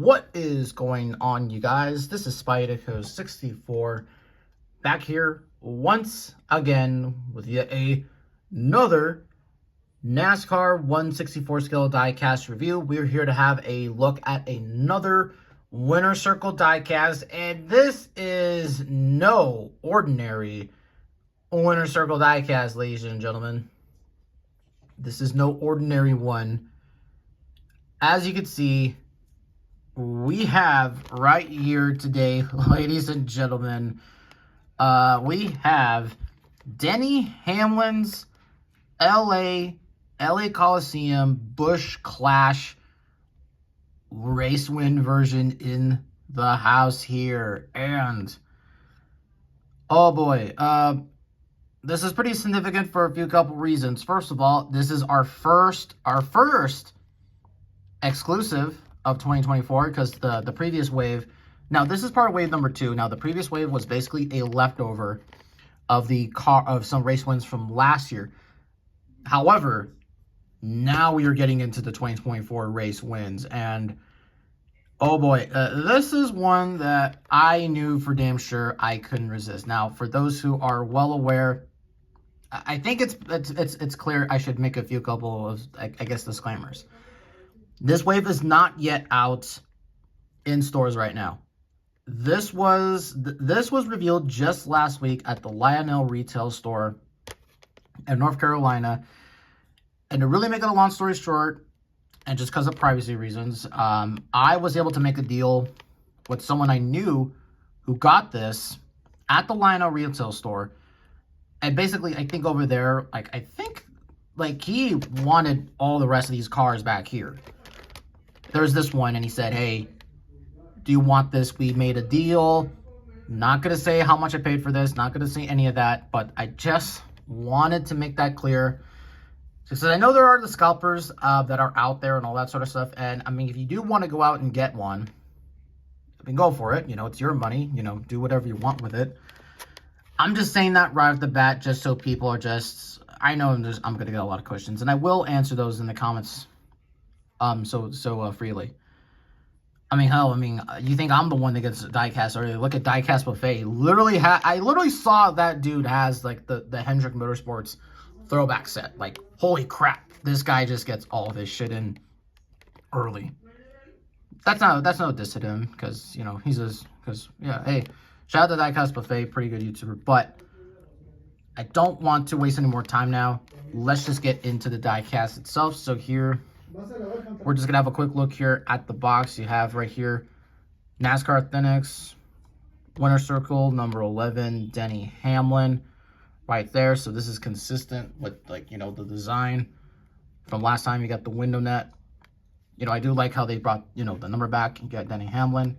What is going on, you guys? This is Diecast 64 back here once again with yet another NASCAR 164 scale diecast review. We're here to have a look at another winner circle diecast, and this is no ordinary winner circle diecast, ladies and gentlemen. This is no ordinary one. As you can see, we have right here today, ladies and gentlemen, we have Denny Hamlin's LA Coliseum Busch Clash race win version in the house here. And oh boy, this is pretty significant for a couple reasons. First of all, this is our first exclusive of 2024, because the previous wave, now this is part of wave number 2. Now the previous wave was basically a leftover of some race wins from last year. However, now we are getting into the 2024 race wins, and oh boy, this is one that I knew for damn sure I couldn't resist. Now, for those who are well aware, I think it's clear I should make a couple of, I guess, disclaimers. This wave is not yet out in stores right now. This was revealed just last week at the Lionel retail store in North Carolina. And to really make it a long story short, and just because of privacy reasons, I was able to make a deal with someone I knew who got this at the Lionel retail store. And basically, I think over there, he wanted all the rest of these cars back here. There's this one, and he said, hey, do you want this? We made a deal. Not going to say how much I paid for this. Not going to say any of that. But I just wanted to make that clear. Because I know there are the scalpers that are out there and all that sort of stuff. And, I mean, if you do want to go out and get one, I mean, go for it. You know, it's your money. You know, do whatever you want with it. I'm just saying that right off the bat just so people are just... I know I'm going to get a lot of questions. And I will answer those in the comments so freely. I mean, hell, you think I'm the one that gets diecast early? Look at Diecast Buffet. I literally saw that dude has like the Hendrick Motorsports throwback set. Like, holy crap, this guy just gets all of his shit in early. That's no diss to him, because you know hey, shout out to Diecast Buffet, pretty good YouTuber. But I don't want to waste any more time now. Let's just get into the diecast itself. So here, we're just going to have a quick look here at the box. You have right here, NASCAR Authentics, winner circle, number 11, Denny Hamlin, right there. So this is consistent with, like, you know, the design from last time. You got the window net. You know, I do like how they brought, you know, the number back. You got Denny Hamlin,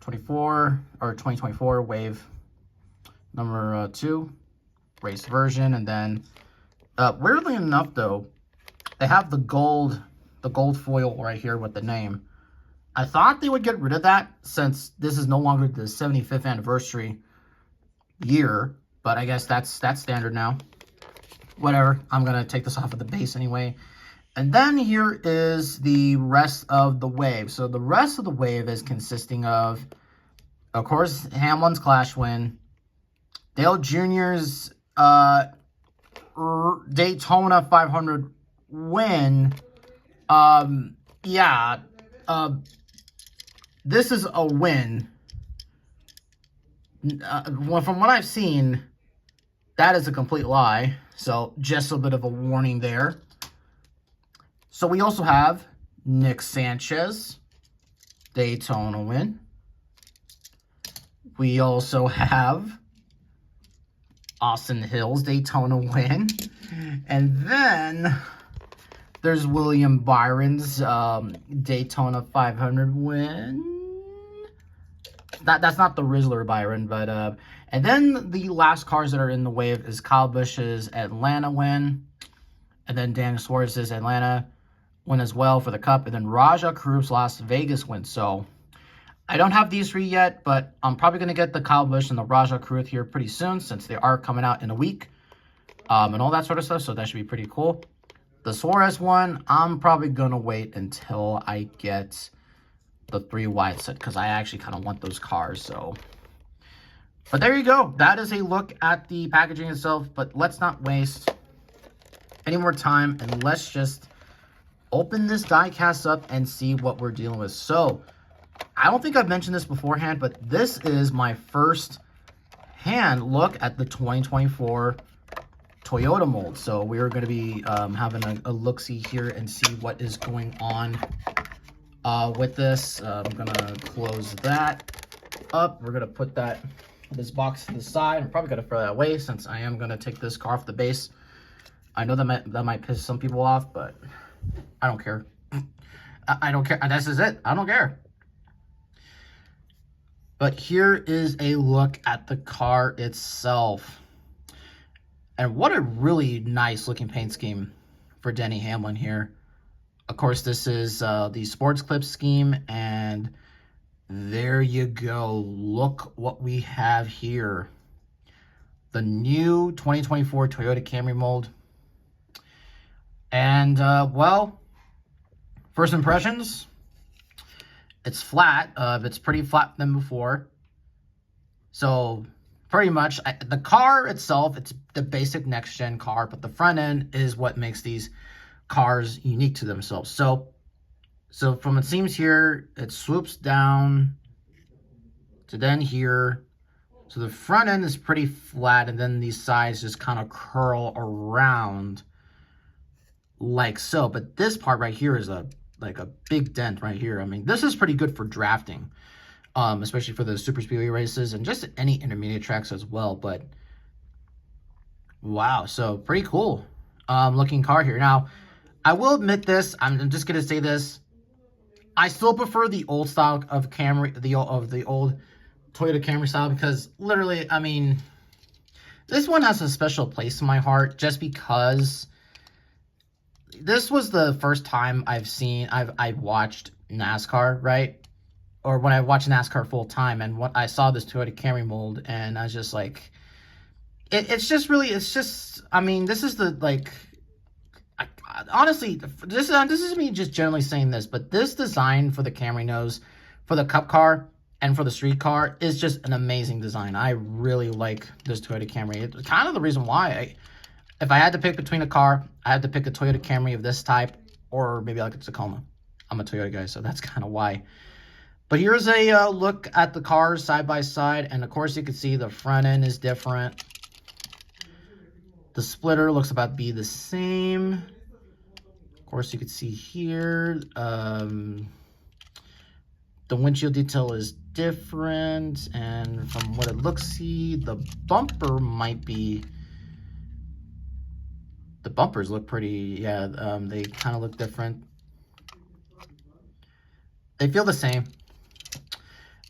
2024 wave number 2, race version. And then, weirdly enough, though, they have the gold foil right here with the name. I thought they would get rid of that since this is no longer the 75th anniversary year, but I guess that's standard now. Whatever, I'm going to take this off of the base anyway. And then here is the rest of the wave. So the rest of the wave is consisting of course, Hamlin's Clash win, Dale Jr.'s Daytona 500 win. This is a win. From what I've seen, that is a complete lie. So just a bit of a warning there. So we also have Nick Sanchez, Daytona win. We also have Austin Hill's Daytona win. And then there's William Byron's Daytona 500 win. That's not the Rizzler Byron, but and then the last cars that are in the wave is Kyle Busch's Atlanta win, and then Dan Suarez's Atlanta win as well for the Cup, and then Raja Krup's Las Vegas win. So I don't have these 3 yet, but I'm probably going to get the Kyle Busch and the Raja Krup here pretty soon, since they are coming out in a week, and all that sort of stuff. So that should be pretty cool. The Suarez one, I'm probably going to wait until I get the 3 wide set because I actually kind of want those cars. So, but there you go. That is a look at the packaging itself. But let's not waste any more time and let's just open this diecast up and see what we're dealing with. So, I don't think I've mentioned this beforehand, but this is my first hand look at the 2024 Toyota mold. So we're going to be having a look-see here and see what is going on with this. I'm going to close that up. We're going to put this box to the side. I'm probably going to throw that away since I am going to take this car off the base. I know that might piss some people off, but I don't care. I don't care. This is it. I don't care. But here is a look at the car itself. And what a really nice looking paint scheme for Denny Hamlin here. Of course, this is the Sports Clip scheme. And there you go. Look what we have here. The new 2024 Toyota Camry mold. And, well, first impressions. It's flat. It's pretty flat than before. So, pretty much, the car itself, it's the basic next-gen car, but the front end is what makes these cars unique to themselves. So from it seems here, it swoops down to then here. So the front end is pretty flat, and then these sides just kind of curl around like so. But this part right here is like a big dent right here. I mean, this is pretty good for drafting, especially for the super speedway races and just any intermediate tracks as well. But wow, so pretty cool looking car here. Now, I will admit this. I'm just gonna say this. I still prefer the old style of Camry, the old Toyota Camry style, because literally, I mean, this one has a special place in my heart just because this was the first time I've watched NASCAR, right? Or when I watched NASCAR full time, and when I saw this Toyota Camry mold, and I was just like, it's just, I mean, this is the, like, honestly, this is me just generally saying this, but this design for the Camry nose, for the Cup car, and for the street car is just an amazing design. I really like this Toyota Camry. It's kind of the reason why if I had to pick between a car, I had to pick a Toyota Camry of this type, or maybe like a Tacoma. I'm a Toyota guy, so that's kind of why. But here's a look at the cars side by side, and of course you can see the front end is different. The splitter looks about to be the same. Of course, you can see here, the windshield detail is different, and from what it looks, the bumper might be. The bumpers look pretty, yeah, they kind of look different. They feel the same,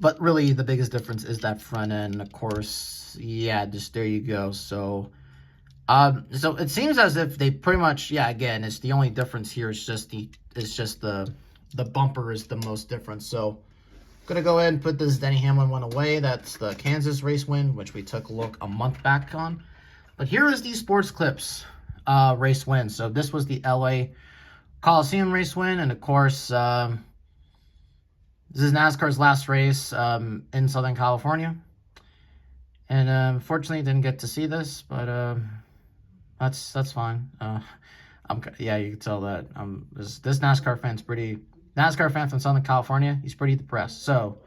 but really the biggest difference is that front end. Of course, yeah, just there you go. So it seems as if they pretty much, yeah, again, it's the only difference here is just the bumper is the most different. So I'm gonna go ahead and put this Denny Hamlin one away. That's the Kansas race win, which we took a look a month back on. But here is the Sports Clips race win. So this was the LA Coliseum race win, and of course, this is NASCAR's last race in Southern California. And unfortunately, didn't get to see this, but that's fine. Yeah, you can tell that this NASCAR fan from Southern California. He's pretty depressed. So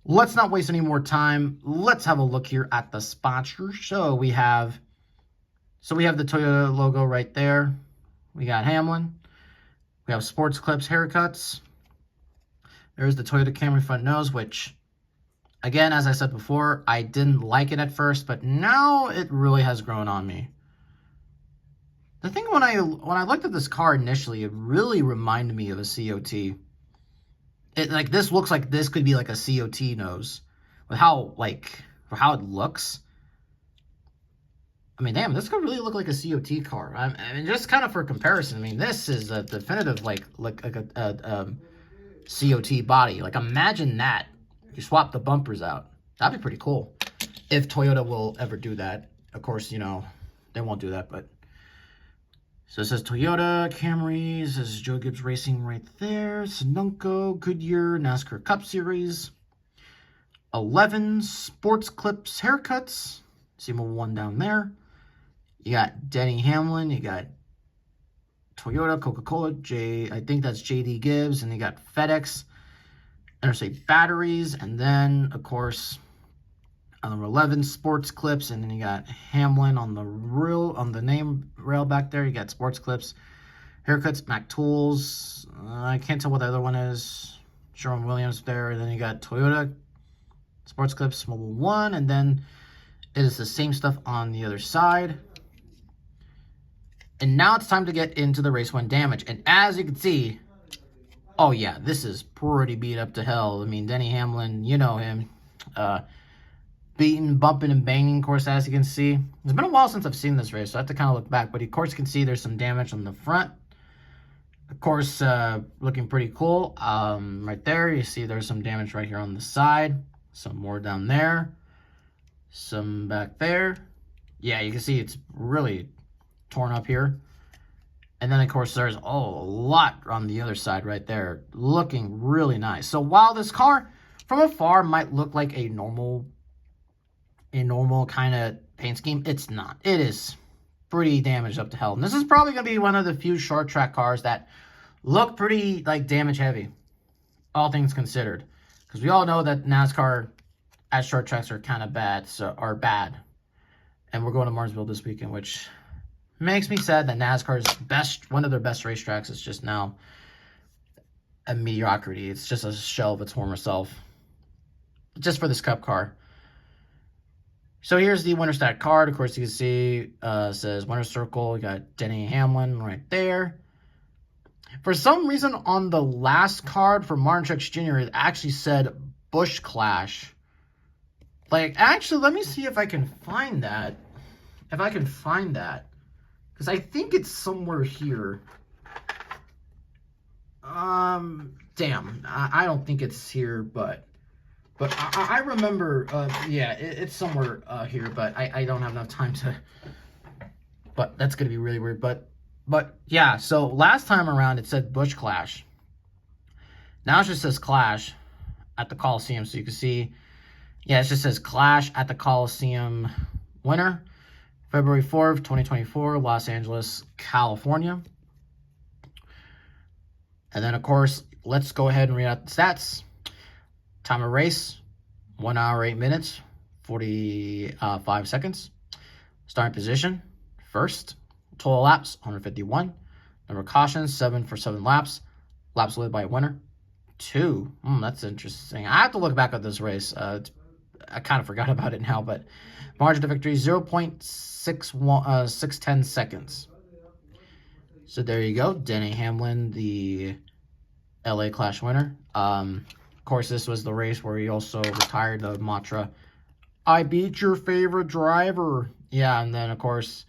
let's not waste any more time. Let's have a look here at the sponsor. So we have the Toyota logo right there. We got Hamlin. We have Sports Clips haircuts. There's the Toyota Camry front nose, which, again, as I said before, I didn't like it at first, but now it really has grown on me. The thing when I looked at this car initially, it really reminded me of a COT. This looks like this could be like a COT nose, with for how it looks. I mean, damn, this could really look like a COT car. I mean, just kind of for comparison, I mean, this is a definitive like a COT body. Like, imagine that. You swap the bumpers out. That'd be pretty cool. If Toyota will ever do that. Of course, you know, they won't do that, but So it says Toyota, Camry, it says Joe Gibbs Racing right there, Sunoco, Goodyear, NASCAR Cup Series, 11 Sports Clips Haircuts, see Mobile 1 down there. You got Denny Hamlin, you got Toyota, Coca-Cola, I think that's JD Gibbs, and you got FedEx, Interstate Batteries, and then, of course, number 11, Sports Clips, and then you got Hamlin on the name rail back there. You got Sports Clips, Haircuts, Mac Tools. I can't tell what the other one is. Sherwin Williams there. And then you got Toyota, Sports Clips, Mobile 1, and then it is the same stuff on the other side. And now it's time to get into the race win damage. And as you can see, oh yeah, this is pretty beat up to hell. I mean, Denny Hamlin, you know him. Beating, bumping, and banging, of course, as you can see. It's been a while since I've seen this race, so I have to kind of look back. But of course, you can see there's some damage on the front. Of course, looking pretty cool. Right there, you see there's some damage right here on the side. Some more down there. Some back there. Yeah, you can see it's really torn up here. And then, of course, there's a lot on the other side right there. Looking really nice. So while this car, from afar, might look like a normal kind of paint scheme, it's not. It is pretty damaged up to hell. And this is probably going to be one of the few short track cars that look pretty, like, damage heavy, all things considered. Because we all know that NASCAR at short tracks are kind of bad, and we're going to Martinsville this weekend, which makes me sad that NASCAR's one of their best racetracks is just now a mediocrity. It's just a shell of its former self, just for this Cup car. So here's the winner stat card. Of course, you can see says winner circle. You got Denny Hamlin right there. For some reason, on the last card for Martin Truex Jr., it actually said Busch Clash. Like, actually, let me see if I can find that. Because I think it's somewhere here. Damn. I don't think it's here, but I remember, yeah, it's somewhere here, but I don't have enough time to, but that's going to be really weird. But yeah, so last time around it said Busch Clash. Now it just says Clash at the Coliseum. So you can see, yeah, it just says Clash at the Coliseum winner, February 4th, 2024, Los Angeles, California. And then, of course, let's go ahead and read out the stats. Time of race, 1 hour, 8 minutes, 45 seconds. Starting position, first. Total laps, 151. Number of cautions, 7 for 7 laps. Laps led by a winner, 2. That's interesting. I have to look back at this race. I kind of forgot about it now, but margin of victory, 0.610 seconds. So there you go. Denny Hamlin, the LA Clash winner. Of course, this was the race where he also retired the mantra, I beat your favorite driver. Yeah, and then, of course,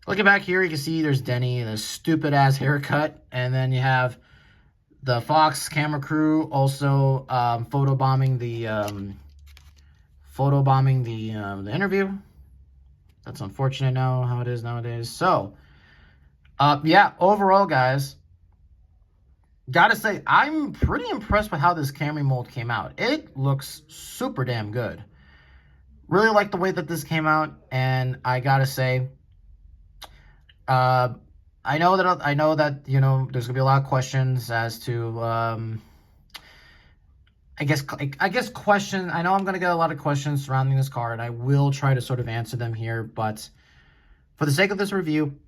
looking back here, you can see there's Denny and a stupid-ass haircut. And then you have the Fox camera crew also photobombing the interview. That's unfortunate now, how it is nowadays. So, yeah, overall, guys, gotta say, I'm pretty impressed with how this Camry mold came out. It looks super damn good. Really like the way that this came out, and I gotta say, I know that you know there's gonna be a lot of questions as to I guess questions. I know I'm gonna get a lot of questions surrounding this car, and I will try to sort of answer them here. But for the sake of this review,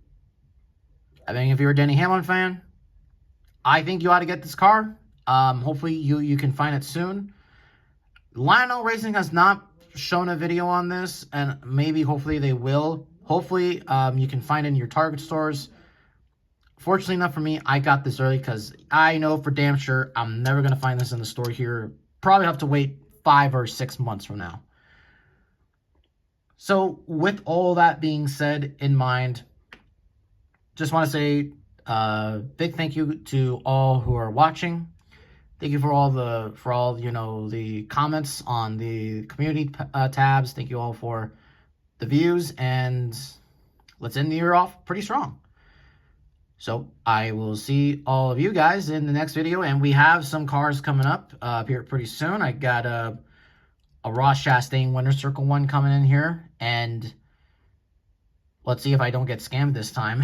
I think if you're a Denny Hamlin fan, I think you ought to get this car. Hopefully you can find it soon. Lionel Racing has not shown a video on this, and maybe hopefully they will. Hopefully you can find it in your Target stores. Fortunately enough for me, I got this early because I know for damn sure I'm never going to find this in the store here. Probably have to wait 5 or 6 months from now. So with all that being said in mind, just want to say big thank you to all who are watching. Thank you for all the comments on the community tabs. Thank you all for the views, and let's end the year off pretty strong. So I will see all of you guys in the next video, and we have some cars coming up here pretty soon. I got a Ross Chastain Winter Circle one coming in here, and let's see if I don't get scammed this time.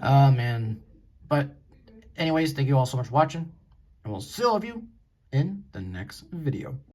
Oh, man. But anyways, thank you all so much for watching, and we'll see all of you in the next video.